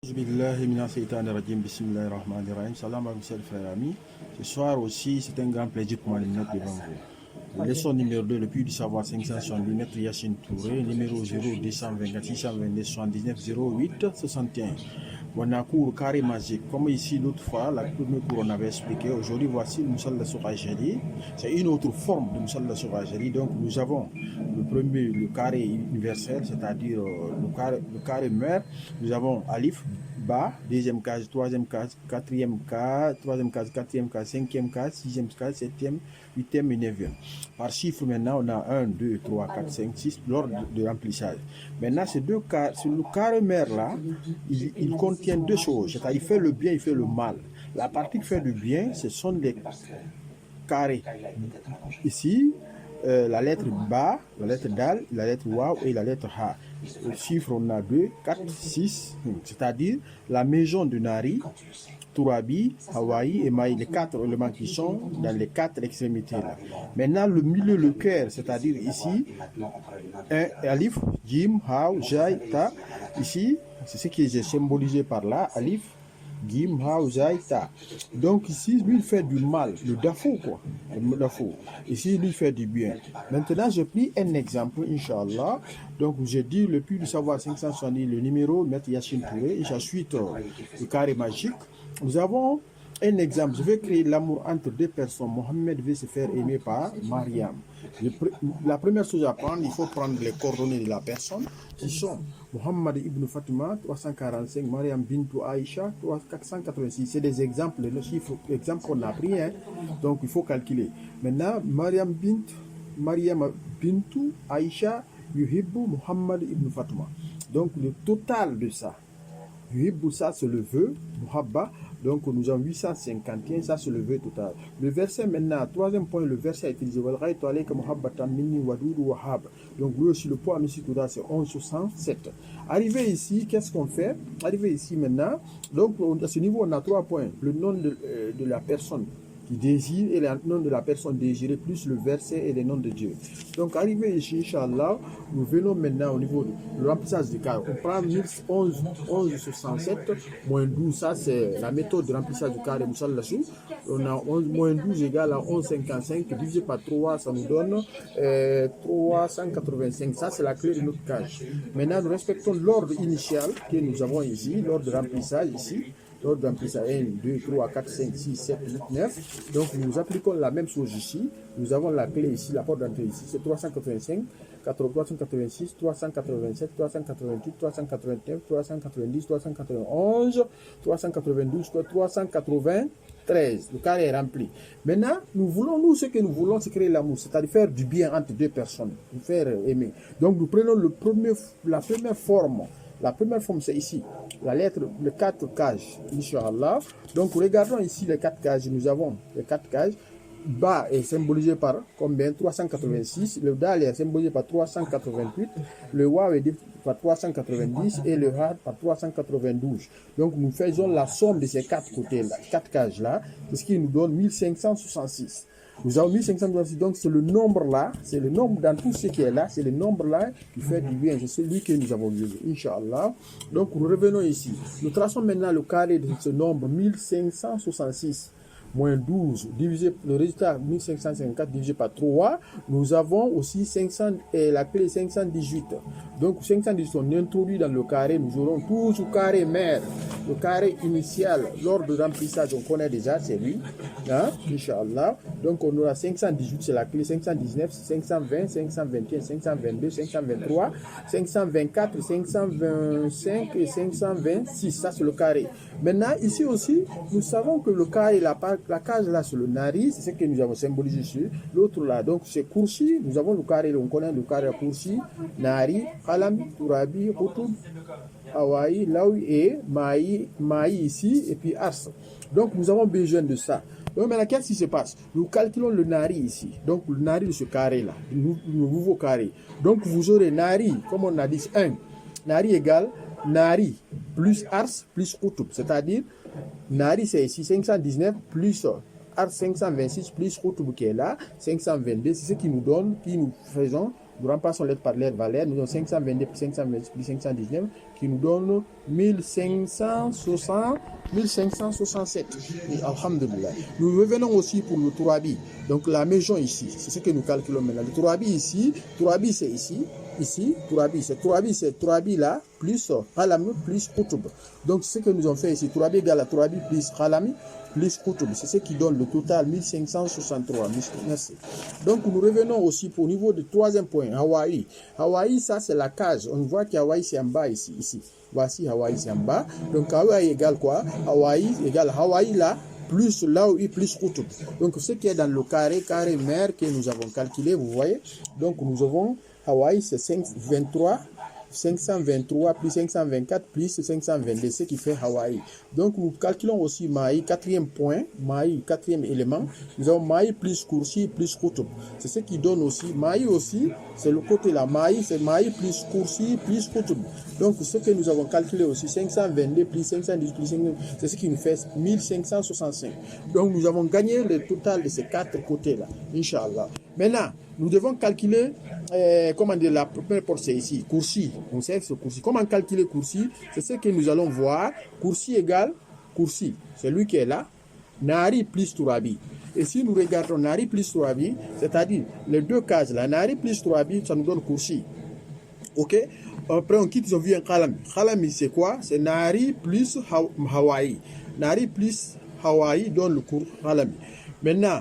Salam à mes frères amis. Ce soir aussi, c'est un grand plaisir pour moi de me mettre devant vous. Leçon numéro 2, le puits du savoir 570, Maître Yacine Touré, numéro 0224 622 79 08 61. On a cours carré magique. Comme ici l'autre fois, la première cours on avait expliqué. Aujourd'hui, voici le Moussal de Sourajeli. C'est une autre forme de Moussal de Sourajeli. Donc nous avons le premier, le carré universel, c'est-à-dire le carré mère. Nous avons Alif, Ba, deuxième case, troisième case, quatrième case, quatrième case, cinquième case, sixième case, septième, huitième et neuvième. Par chiffre maintenant, on a 1, 2, 3, 4, 5, 6, l'ordre de remplissage. Maintenant, ces deux cas, sur le carré mère là, il contient deux choses, c'est-à-dire il fait le bien, il fait le mal. La partie qui fait du bien, ce sont des carrés. Ici, la lettre Ba, la lettre Dal, la lettre Waw et la lettre Ha. Le chiffre, on a 2, 4, 6, c'est-à-dire la maison de Nari, Tourabi, Hawaï et Maï, les quatre éléments qui sont dans les quatre extrémités là. Maintenant, le milieu, le cœur, c'est-à-dire ici, Alif, Jim, Haw, Jai, Ta. Ici, c'est ce qui est symbolisé par là, Alif, Gim, Haw, Jai, Ta. Donc ici, lui, il fait du mal, le dafou, quoi. Le dafou. Ici, lui, il fait du bien. Maintenant, j'ai pris un exemple, Inch'Allah. Donc, j'ai dit le puits du savoir 570, le numéro, Maître Yacine Touré, et ensuite le carré magique. Nous avons un exemple. Je vais créer l'amour entre deux personnes. Mohamed veut se faire aimer par Mariam. La première chose à prendre, il faut prendre les coordonnées de la personne qui sont Mohamed ibn Fatima 345, Mariam bintou Aïcha 486. C'est des exemples, les chiffres exemples qu'on a pris. Hein. Donc il faut calculer. Maintenant, Mariam bintou Aïcha yuhibbu Mohamed ibn Fatima. Donc le total de ça, yuhibbu, ça c'est le vœu, Muhabba. Donc nous avons 851, ça c'est le vœu total. Le verset maintenant, troisième point, le verset a utilisé. Donc lui aussi, le poids total c'est 1167. Arrivé ici, qu'est-ce qu'on fait? Arrivé ici maintenant, donc à ce niveau on a 3 points. Le nom de la personne qui désire et le nom de la personne désirée plus le verset et le nom de Dieu. Donc arrivé ici, Inch'Allah, nous venons maintenant au niveau du remplissage du carré. On prend 1167 moins 12, ça c'est la méthode de remplissage du carré. On a 11 moins 12 égale à 1155 divisé par 3, ça nous donne 385. Ça c'est la clé de notre cage. Maintenant nous respectons l'ordre initial que nous avons ici, l'ordre de remplissage ici. L'ordre d'emplissage 1, 2, 3, 4, 5, 6, 7, 8, 9. Donc nous appliquons la même chose ici. Nous avons la clé ici, la porte d'entrée ici, c'est 385, 386, 387, 388, 389, 390, 391, 392, 393. Le carré est rempli. Maintenant, nous ce que nous voulons, c'est créer l'amour, c'est-à-dire faire du bien entre deux personnes, nous faire aimer. Donc nous prenons la première forme. La première forme, c'est ici, la lettre, les 4 cages, Inch'Allah. Donc, regardons ici les 4 cages. Nous avons les 4 cages. Ba est symbolisé par combien? 386. Le Dal est symbolisé par 388. Le Waw est par 390 et le Had par 392. Donc, nous faisons la somme de ces 4 côtés-là, 4 cages-là, ce qui nous donne 1566. Nous avons 1566, donc c'est le nombre là, c'est le nombre dans tout ce qui est là, c'est le nombre là qui fait du bien, c'est celui que nous avons vu, Inch'Allah. Donc nous revenons ici. Nous traçons maintenant le carré de ce nombre 1566 moins 12 divisé, le résultat 1554 divisé par 3, nous avons aussi 500 et la clé 518. Donc 518 on introduit dans le carré, nous aurons toujours carré mère, le carré initial, l'ordre de remplissage on connaît déjà, c'est lui, hein, Inch'Allah. Donc on aura 518 c'est la clé, 519, 520, 521, 522, 523, 524, 525 et 526, ça c'est le carré. Maintenant ici aussi, nous savons que le carré, la case là c'est le nari, c'est ce que nous avons symbolisé ici. L'autre là, donc c'est Kursi, nous avons le carré, on connaît le carré Kursi, Nari, Alam, Tourabi, Houtoub, Hawaï, Laoui et Maï ici, et puis Ars. Donc nous avons besoin de ça. Donc maintenant, qu'est-ce qui se passe? Nous calculons le nari ici. Donc le nari de ce carré là, le nouveau carré. Donc vous aurez nari, comme on a dit, 1. Nari égale Nari plus Ars plus Houtoub, c'est-à-dire Nari c'est ici 519 plus Ars 526 plus Houtoub qui est là, 522, c'est ce qui nous donne, qui nous faisons, nous remplaçons lettre par lettre valeur, nous avons 522 plus 526 plus 519 qui nous donne 1567. Et alhamdulillah. Nous revenons aussi pour le Tourabi. Donc la maison ici, c'est ce que nous calculons maintenant. Le Tourabi ici, Tourabi c'est ici. Ici, Tourabi, c'est Tourabi là, plus Khalami, plus Koutoub. Donc, ce que nous avons fait ici, Tourabi égale à Tourabi plus Khalami, plus Koutoub. C'est ce qui donne le total 1563. Merci. Donc, nous revenons aussi pour au niveau du troisième point, Hawaï. Hawaï, ça, c'est la cage. On voit qu'Hawaï, c'est en bas ici. Voici Hawaï, c'est en bas. Donc, Hawaï égale quoi? Hawaï égale Hawaï là, plus là où il plus Koutoub. Donc, ce qui est dans le carré mère que nous avons calculé, vous voyez. Donc, nous avons Hawaï, c'est 523 plus 524 plus 522, ce qui fait Hawaï. Donc, nous calculons aussi Maï, quatrième point, Maï, quatrième élément. Nous avons Maï plus Koursi plus Koutoub. C'est ce qui donne aussi, Maï aussi, c'est le côté là. Maï, c'est Maï plus Koursi plus Koutoub. Donc, ce que nous avons calculé aussi, 522 plus 510 plus 5, c'est ce qui nous fait 1565. Donc, nous avons gagné le total de ces quatre côtés-là, Inch'Allah. Maintenant, nous devons calculer, comment dire, la première porte, c'est ici, Koursi. On sait que c'est Koursi. Comment calculer Koursi? C'est ce que nous allons voir. Koursi égale Koursi, c'est lui qui est là. Nari plus Tourabi. Et si nous regardons Nari plus Tourabi, c'est-à-dire les deux cases là, Nari plus Tourabi, ça nous donne Koursi. Ok? Après, on quitte, on vient Khalami. Khalami, c'est quoi? C'est Nari plus Hawaï. Nari plus Hawaï donne le cours Khalami. Maintenant,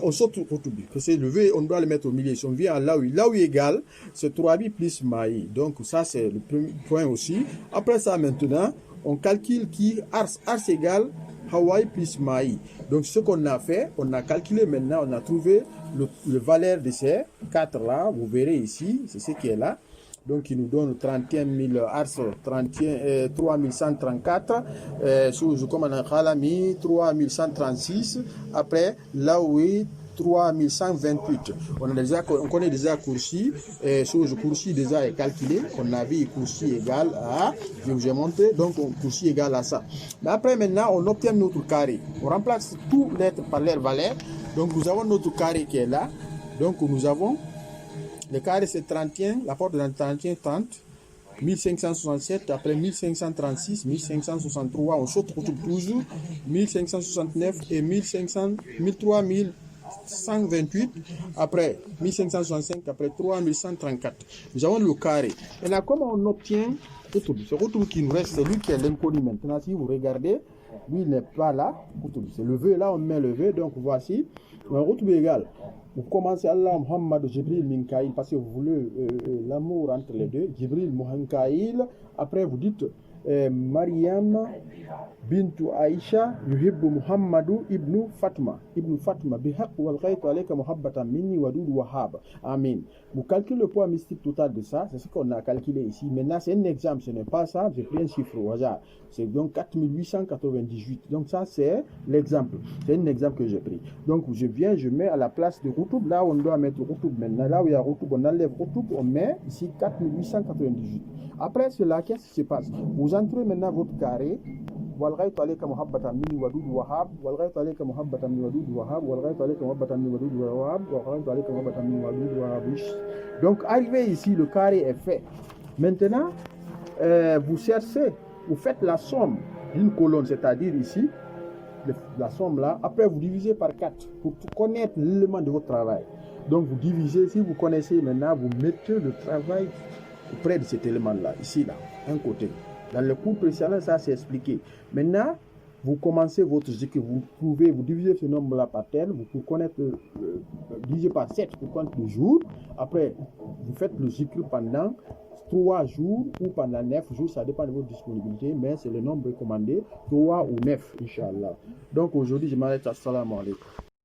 on saute au Koutoub. C'est le V, on doit le mettre au milieu. Si on vient à Laoui, Laoui égale, c'est Tourabi plus Maï. Donc, ça, c'est le premier point aussi. Après ça, maintenant, on calcule qui Ars égale Hawaï plus Maï. Donc, ce qu'on a fait, on a calculé maintenant, on a trouvé le valeur de ces quatre là. Vous verrez ici, c'est ce qui est là. Donc, il nous donne 31 000 ars, 3134, comme on a Khalami, 3136, après, Laoui, 3128. On connaît déjà Koursi, Koursi déjà est calculé, on a vu Koursi égal à, je vous ai montré, donc Koursi égal à ça. Mais après, maintenant, on obtient notre carré. On remplace tout lettres par leur valeur. Donc, nous avons notre carré qui est là. Donc, nous avons le carré, c'est 31, la porte de 31, 30, 1567, après 1536, 1563, on saute toujours, 1569 et 3128, après 1565, après 3134. Nous avons le carré. Et là, comment on obtient ce retour qui nous reste, c'est lui qui est l'inconnu maintenant. Si vous regardez, lui il n'est pas là, c'est le V, là on met le V, donc voici, un retour égal. Vous commencez Allah, Muhammad, Jibril, Minkaïl, parce que vous voulez l'amour entre les deux. Jibril, Minkaïl. Après, vous dites Mariam, Bintu Aïcha, Yuhibbu Muhammadu, Ibnu Fatma. Ibnu Fatma, Bihaq, Walghaytu alayka Muhabbatan minni Wadud Wahab. Amin. Vous calculez le poids mystique total de ça, c'est ce qu'on a calculé ici. Maintenant, c'est un exemple, ce n'est pas ça, j'ai pris un chiffre au hasard. C'est donc 4898. Donc, ça, c'est l'exemple. C'est un exemple que j'ai pris. Donc, je viens, je mets à la place de Routoub, là où on doit mettre Routoub maintenant. Là où il y a Routoub, on enlève Routoub, on met ici 4898. Après cela, qu'est-ce qui se passe? Vous entrez maintenant votre carré. والغيت عليك محبة مني ودود وهاب والغيت عليك محبة من ودود وهاب والغيت عليك محبة من ودود وهاب والغيت عليك محبة من ودود وهاب. Donc arrivé ici, le carré est fait. Maintenant, vous cherchez, vous faites la somme d'une colonne, c'est-à-dire ici, la somme là. Après, vous divisez par 4 pour connaître l'élément de votre travail. Donc vous divisez, si vous connaissez maintenant, vous mettez le travail auprès de cet élément-là, ici, là, un côté. Dans le cours précédent, ça c'est expliqué. Maintenant, vous commencez votre zikr, vous divisez ce nombre-là par tel, vous connaître, divisez par 7 pour connaître le jour. Après, vous faites le zikr pendant 3 jours ou pendant 9 jours, ça dépend de votre disponibilité, mais c'est le nombre recommandé, 3 ou 9, Inch'Allah. Donc aujourd'hui, je m'arrête. Assalamu alaikum.